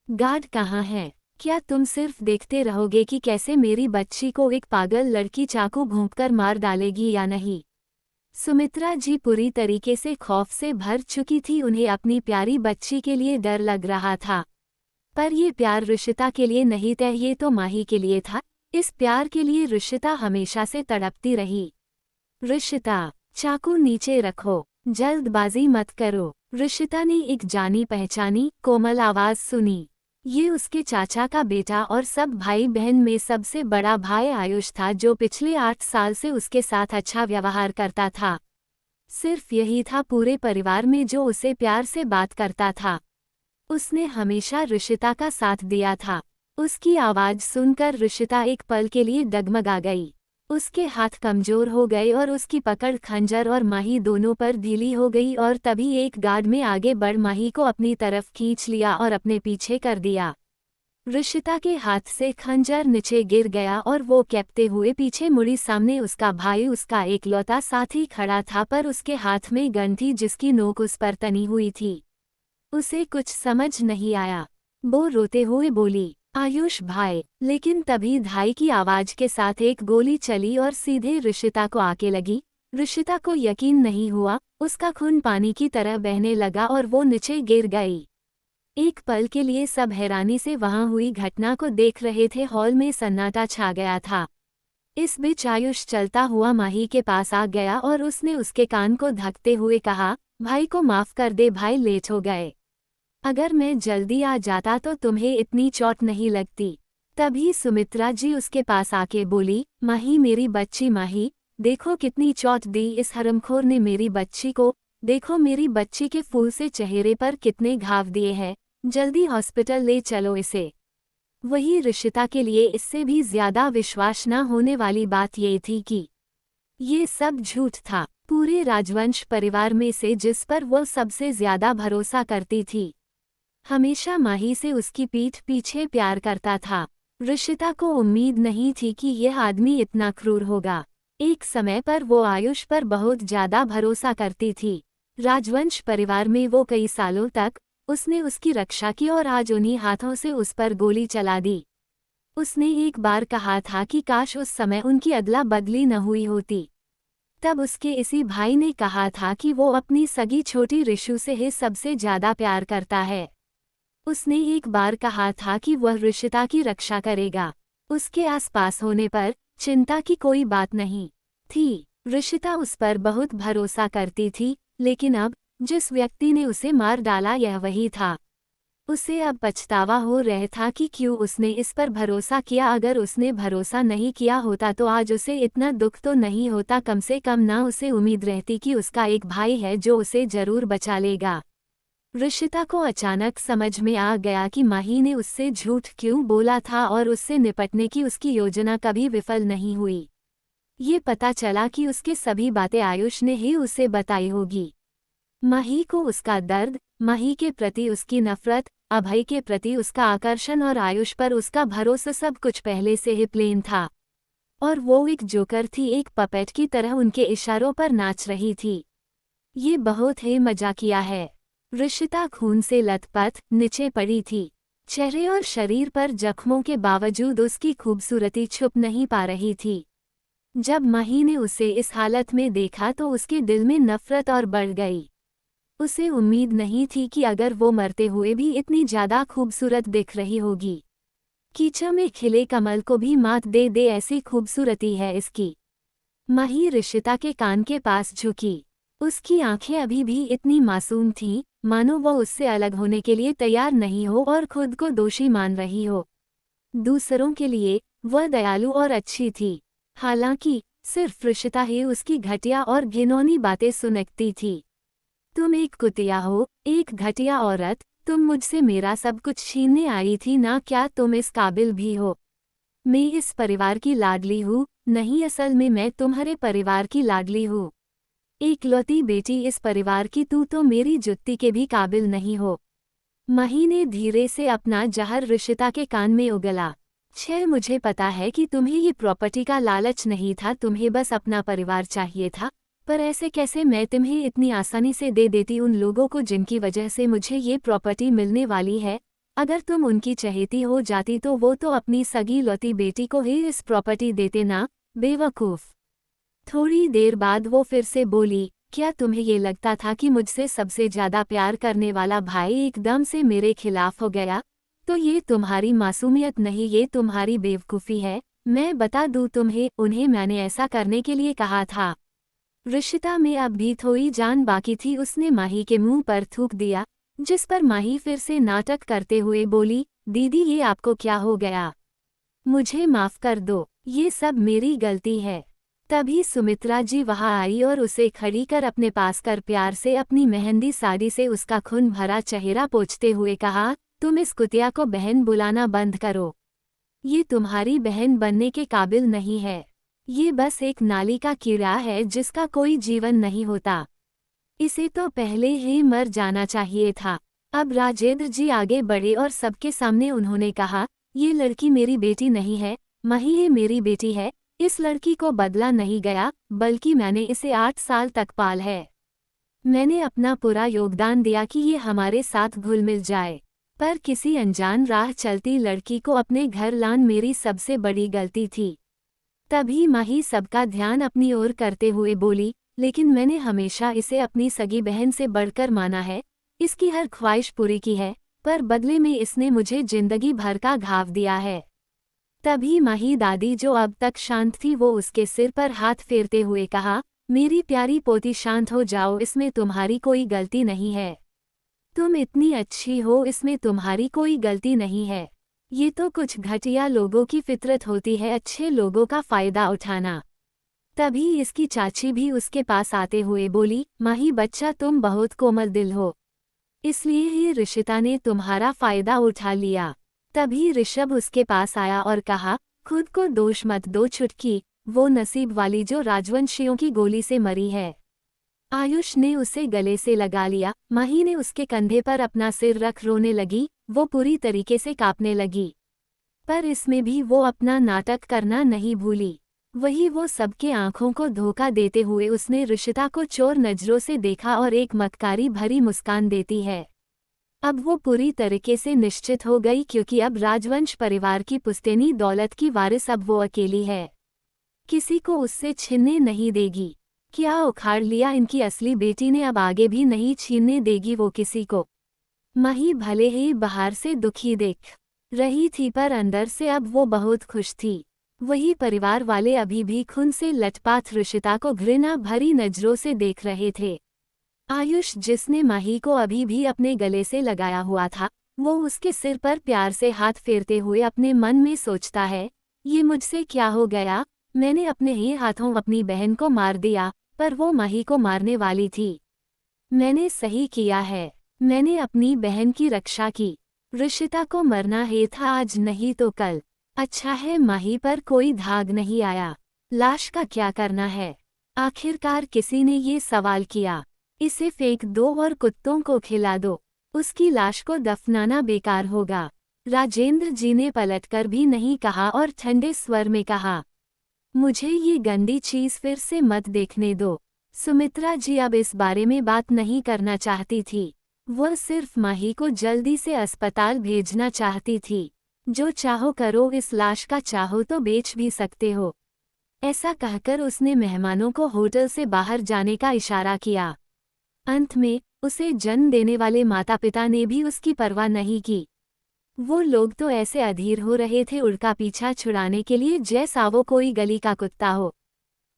A: गार्ड कहाँ है? क्या तुम सिर्फ देखते रहोगे कि कैसे मेरी बच्ची को एक पागल लड़की चाकू भोंककर मार डालेगी या नहीं? सुमित्रा जी पूरी तरीके से खौफ से भर चुकी थी। उन्हें अपनी प्यारी बच्ची के लिए डर लग रहा था, पर ये प्यार ऋषिता के लिए नहीं था, ये तो माही के लिए था। इस प्यार के लिए ऋषिता हमेशा से तड़पती रही। ऋषिता, चाकू नीचे रखो, जल्दबाजी मत करो। ऋषिता ने एक जानी पहचानी कोमल आवाज सुनी। ये उसके चाचा का बेटा और सब भाई बहन में सबसे बड़ा भाई आयुष था, जो पिछले 8 साल से उसके साथ अच्छा व्यवहार करता था। सिर्फ यही था पूरे परिवार में जो उसे प्यार से बात करता था। उसने हमेशा ऋषिता का साथ दिया था। उसकी आवाज सुनकर ऋषिता एक पल के लिए डगमगा गई। उसके हाथ कमजोर हो गए और उसकी पकड़ खंजर और माही दोनों पर ढीली हो गई, और तभी एक गार्ड में आगे बढ़ माही को अपनी तरफ खींच लिया और अपने पीछे कर दिया। ऋषिता के हाथ से खंजर नीचे गिर गया और वो कैपते हुए पीछे मुड़ी। सामने उसका भाई, उसका एकलौता साथी खड़ा था, पर उसके हाथ में गन थी जिसकी नोक उस पर तनी हुई थी। उसे कुछ समझ नहीं आया। वो रोते हुए बोली, आयुष भाई। लेकिन तभी धाई की आवाज के साथ एक गोली चली और सीधे ऋषिता को आके लगी। ऋषिता को यकीन नहीं हुआ, उसका खून पानी की तरह बहने लगा और वो नीचे गिर गई। एक पल के लिए सब हैरानी से वहां हुई घटना को देख रहे थे। हॉल में सन्नाटा छा गया था। इस बीच आयुष चलता हुआ माही के पास आ गया और उसने उसके कान को धकते हुए कहा, भाई को माफ कर दे भाई, लेट हो गए। अगर मैं जल्दी आ जाता तो तुम्हें इतनी चोट नहीं लगती। तभी सुमित्रा जी उसके पास आके बोली, माही मेरी बच्ची, माही देखो कितनी चोट दी इस हरमखोर ने मेरी बच्ची को। देखो मेरी बच्ची के फूल से चेहरे पर कितने घाव दिए हैं, जल्दी हॉस्पिटल ले चलो इसे। वही ऋषिता के लिए इससे भी ज्यादा विश्वास न होने वाली बात ये थी कि ये सब झूठ था। पूरे राजवंश परिवार में से जिस पर वो सबसे ज्यादा भरोसा करती थी, हमेशा माही से उसकी पीठ पीछे प्यार करता था। ऋषिता को उम्मीद नहीं थी कि यह आदमी इतना क्रूर होगा। एक समय पर वो आयुष पर बहुत ज्यादा भरोसा करती थी। राजवंश परिवार में वो कई सालों तक उसने उसकी रक्षा की और आज उन्हीं हाथों से उस पर गोली चला दी। उसने एक बार कहा था कि काश उस समय उनकी अदला बदली न हुई होती। तब उसके इसी भाई ने कहा था कि वो अपनी सगी छोटी ऋषु से ही सबसे ज्यादा प्यार करता है। उसने एक बार कहा था कि वह ऋषिता की रक्षा करेगा। उसके आसपास होने पर चिंता की कोई बात नहीं थी। ऋषिता उस पर बहुत भरोसा करती थी, लेकिन अब जिस व्यक्ति ने उसे मार डाला यह वही था। उसे अब पछतावा हो रहा था कि क्यों उसने इस पर भरोसा किया। अगर उसने भरोसा नहीं किया होता तो आज उसे इतना दुख तो नहीं होता। कम से कम ना उसे उम्मीद रहती कि उसका एक भाई है जो उसे जरूर बचा लेगा। ऋषिता को अचानक समझ में आ गया कि माही ने उससे झूठ क्यों बोला था और उससे निपटने की उसकी योजना कभी विफल नहीं हुई। ये पता चला कि उसके सभी बातें आयुष ने ही उसे बताई होगी। माही को उसका दर्द, माही के प्रति उसकी नफरत, अभय के प्रति उसका आकर्षण और आयुष पर उसका भरोसा सब कुछ पहले से ही प्लेन था। और वो एक जोकर थी, एक पपेट की तरह उनके इशारों पर नाच रही थी। ये बहुत ही मजाकिया है। ऋषिता खून से लथपथ नीचे पड़ी थी। चेहरे और शरीर पर जख्मों के बावजूद उसकी खूबसूरती छुप नहीं पा रही थी। जब माही ने उसे इस हालत में देखा तो उसके दिल में नफरत और बढ़ गई। उसे उम्मीद नहीं थी कि अगर वो मरते हुए भी इतनी ज्यादा खूबसूरत दिख रही होगी। कीचड़ में खिले कमल को भी मात दे दे ऐसी खूबसूरती है इसकी। माही ऋषिता के कान के पास झुकी। उसकी आंखें अभी भी इतनी मासूम थीं, मानो वो उससे अलग होने के लिए तैयार नहीं हो और खुद को दोषी मान रही हो। दूसरों के लिए वह दयालु और अच्छी थी। हालांकि सिर्फ ऋषिता ही उसकी घटिया और घिनौनी बातें सुनती थी। तुम एक कुतिया हो, एक घटिया औरत, तुम मुझसे मेरा सब कुछ छीनने आई थी ना, क्या तुम इस काबिल भी हो? मैं इस परिवार की लाडली हूँ। नहीं, असल में मैं तुम्हारे परिवार की लाडली हूँ। एकलौती बेटी इस परिवार की, तू तो मेरी जुत्ती के भी काबिल नहीं हो। माही ने धीरे से अपना जहर ऋषिता के कान में उगला। मुझे पता है कि तुम्हें ये प्रॉपर्टी का लालच नहीं था, तुम्हें बस अपना परिवार चाहिए था, पर ऐसे कैसे मैं तुम्हें इतनी आसानी से दे देती उन लोगों को जिनकी वजह से मुझे ये प्रॉपर्टी मिलने वाली है। अगर तुम उनकी चहेती हो जाती तो वो तो अपनी सगी लौती बेटी को ही इस प्रॉपर्टी देते ना, बेवकूफ़। थोड़ी देर बाद वो फिर से बोली, क्या तुम्हें ये लगता था कि मुझसे सबसे ज्यादा प्यार करने वाला भाई एकदम से मेरे खिलाफ हो गया? तो ये तुम्हारी मासूमियत नहीं, ये तुम्हारी बेवकूफ़ी है। मैं बता दूं तुम्हें, उन्हें मैंने ऐसा करने के लिए कहा था। ऋषिता में अब भी थोड़ी जान बाकी थी। उसने माही के मुंह पर थूक दिया, जिस पर माही फिर से नाटक करते हुए बोली, दीदी ये आपको क्या हो गया? मुझे माफ कर दो, ये सब मेरी गलती है। तभी सुमित्रा जी वहां आई और उसे खड़ी कर अपने पास कर प्यार से अपनी मेहंदी साड़ी से उसका खून भरा चेहरा पोंछते हुए कहा, तुम इस कुतिया को बहन बुलाना बंद करो। ये तुम्हारी बहन बनने के काबिल नहीं है। ये बस एक नाली का कीड़ा है जिसका कोई जीवन नहीं होता। इसे तो पहले ही मर जाना चाहिए था। अब राजेंद्र जी आगे बढ़े और सबके सामने उन्होंने कहा, ये लड़की मेरी बेटी नहीं है, माही ये मेरी बेटी है। इस लड़की को बदला नहीं गया, बल्कि मैंने इसे 8 साल तक पाल है। मैंने अपना पूरा योगदान दिया कि ये हमारे साथ घुल मिल जाए, पर किसी अनजान राह चलती लड़की को अपने घर लान मेरी सबसे बड़ी गलती थी। तभी माही सबका ध्यान अपनी ओर करते हुए बोली, लेकिन मैंने हमेशा इसे अपनी सगी बहन से बढ़कर माना है, इसकी हर ख्वाहिश पूरी की है, पर बदले में इसने मुझे जिंदगी भर का घाव दिया है। तभी माही दादी जो अब तक शांत थी वो उसके सिर पर हाथ फेरते हुए कहा, मेरी प्यारी पोती शांत हो जाओ, इसमें तुम्हारी कोई गलती नहीं है। तुम इतनी अच्छी हो, इसमें तुम्हारी कोई गलती नहीं है। ये तो कुछ घटिया लोगों की फितरत होती है, अच्छे लोगों का फायदा उठाना। तभी इसकी चाची भी उसके पास आते हुए बोली, माही बच्चा तुम बहुत कोमल दिल हो, इसलिए ही ऋषिता ने तुम्हारा फायदा उठा लिया। तभी ऋषभ उसके पास आया और कहा, खुद को दोष मत दो छुटकी, वो नसीब वाली जो राजवंशियों की गोली से मरी है। आयुष ने उसे गले से लगा लिया। माही ने उसके कंधे पर अपना सिर रख रोने लगी, वो पूरी तरीके से कांपने लगी। पर इसमें भी वो अपना नाटक करना नहीं भूली। वही वो सबके आंखों को धोखा देते हुए उसने ऋषिता को चोर नजरों से देखा और एक मक्कारी भरी मुस्कान देती है। अब वो पूरी तरीके से निश्चित हो गई, क्योंकि अब राजवंश परिवार की पुश्तैनी दौलत की वारिस अब वो अकेली है। किसी को उससे छीनने नहीं देगी। क्या उखाड़ लिया इनकी असली बेटी ने, अब आगे भी नहीं छीनने देगी वो किसी को। माही भले ही बाहर से दुखी दिख रही थी, पर अंदर से अब वो बहुत खुश थी। वही परिवार वाले अभी भी खून से लटपथ ऋषिता को घृणा भरी नजरों से देख रहे थे। आयुष जिसने माही को अभी भी अपने गले से लगाया हुआ था, वो उसके सिर पर प्यार से हाथ फेरते हुए अपने मन में सोचता है, ये मुझसे क्या हो गया? मैंने अपने ही हाथों अपनी बहन को मार दिया, पर वो माही को मारने वाली थी। मैंने सही किया है। मैंने अपनी बहन की रक्षा की। ऋषिता को मरना ही था, आज नहीं तो कल। अच्छा है माही पर कोई धाग नहीं आया। लाश का क्या करना है? आखिरकार किसी ने ये सवाल किया। इसे फेंक दो और कुत्तों को खिला दो। उसकी लाश को दफनाना बेकार होगा। राजेंद्र जी ने पलटकर भी नहीं कहा और ठंडे स्वर में कहा, मुझे ये गंदी चीज फिर से मत देखने दो। सुमित्रा जी अब इस बारे में बात नहीं करना चाहती थी। वह सिर्फ माही को जल्दी से अस्पताल भेजना चाहती थी। जो चाहो करो, इस लाश का चाहो तो बेच भी सकते हो। ऐसा कहकर उसने मेहमानों को होटल से बाहर जाने का इशारा किया। अंत में उसे जन्म देने वाले माता पिता ने भी उसकी परवाह नहीं की। वो लोग तो ऐसे अधीर हो रहे थे उड़का पीछा छुड़ाने के लिए जैसा वो कोई गली का कुत्ता हो।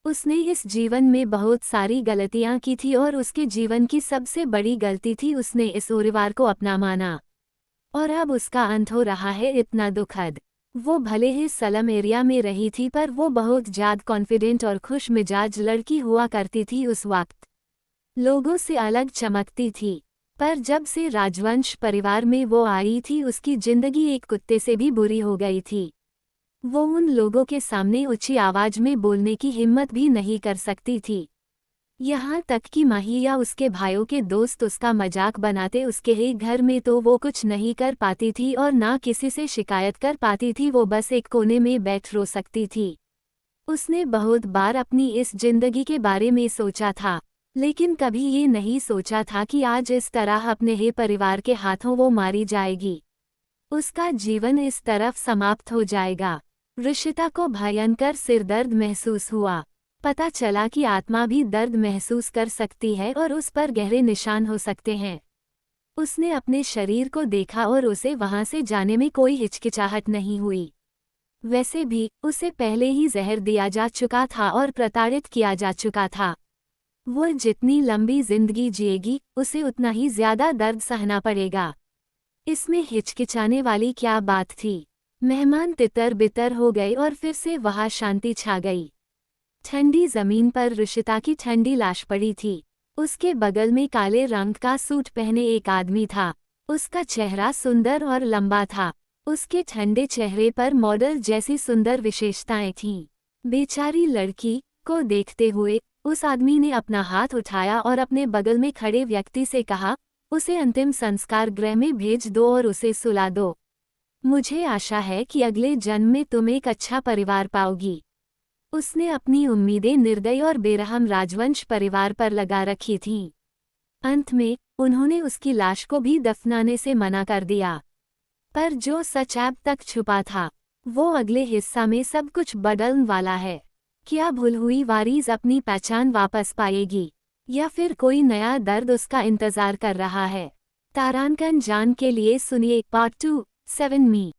A: उसने इस जीवन में बहुत सारी गलतियां की थी और उसके जीवन की सबसे बड़ी गलती थी उसने इस परिवार को अपना माना। और अब उसका अंत हो रहा है, इतना दुखद। वो भले ही स्लम एरिया में रही थी पर वो बहुत ज्यादा कॉन्फिडेंट और खुश मिजाज लड़की हुआ करती थी। उस वक्त लोगों से अलग चमकती थी। पर जब से राजवंश परिवार में वो आई थी, उसकी जिंदगी एक कुत्ते से भी बुरी हो गई थी। वो उन लोगों के सामने ऊंची आवाज में बोलने की हिम्मत भी नहीं कर सकती थी। यहाँ तक कि माही या उसके भाइयों के दोस्त उसका मजाक बनाते उसके ही घर में तो वो कुछ नहीं कर पाती थी और ना किसी से शिकायत कर पाती थी। वो बस एक कोने में बैठ रो सकती थी। उसने बहुत बार अपनी इस जिंदगी के बारे में सोचा था, लेकिन कभी ये नहीं सोचा था कि आज इस तरह अपने ही परिवार के हाथों वो मारी जाएगी। उसका जीवन इस तरफ समाप्त हो जाएगा। ऋषिता को भयंकर सिरदर्द महसूस हुआ। पता चला कि आत्मा भी दर्द महसूस कर सकती है और उस पर गहरे निशान हो सकते हैं। उसने अपने शरीर को देखा और उसे वहां से जाने में कोई हिचकिचाहट नहीं हुई। वैसे भी उसे पहले ही जहर दिया जा चुका था और प्रताड़ित किया जा चुका था। वो जितनी लंबी जिंदगी जिएगी, उसे उतना ही ज्यादा दर्द सहना पड़ेगा। इसमें हिचकिचाने वाली क्या बात थी? मेहमान तितर बितर हो गए और फिर से वहां शांति छा गई। ठंडी जमीन पर ऋषिता की ठंडी लाश पड़ी थी। उसके बगल में काले रंग का सूट पहने एक आदमी था। उसका चेहरा सुंदर और लंबा था। उसके ठंडे चेहरे पर मॉडल जैसी सुंदर विशेषताएं थीं। बेचारी लड़की को देखते हुए उस आदमी ने अपना हाथ उठाया और अपने बगल में खड़े व्यक्ति से कहा, उसे अंतिम संस्कार गृह में भेज दो और उसे सुला दो। मुझे आशा है कि अगले जन्म में तुम एक अच्छा परिवार पाओगी। उसने अपनी उम्मीदें निर्दयी और बेरहम राजवंश परिवार पर लगा रखी थीं। अंत में उन्होंने उसकी लाश को भी दफनाने से मना कर दिया। पर जो सच अब तक छुपा था, वो अगले हिस्सा में सब कुछ बदलने वाला है। क्या भूल हुई वारीज अपनी पहचान वापस पाएगी या फिर कोई नया दर्द उसका इंतजार कर रहा है? तारांकन जान के लिए सुनिए पार्ट 2, 7 मी।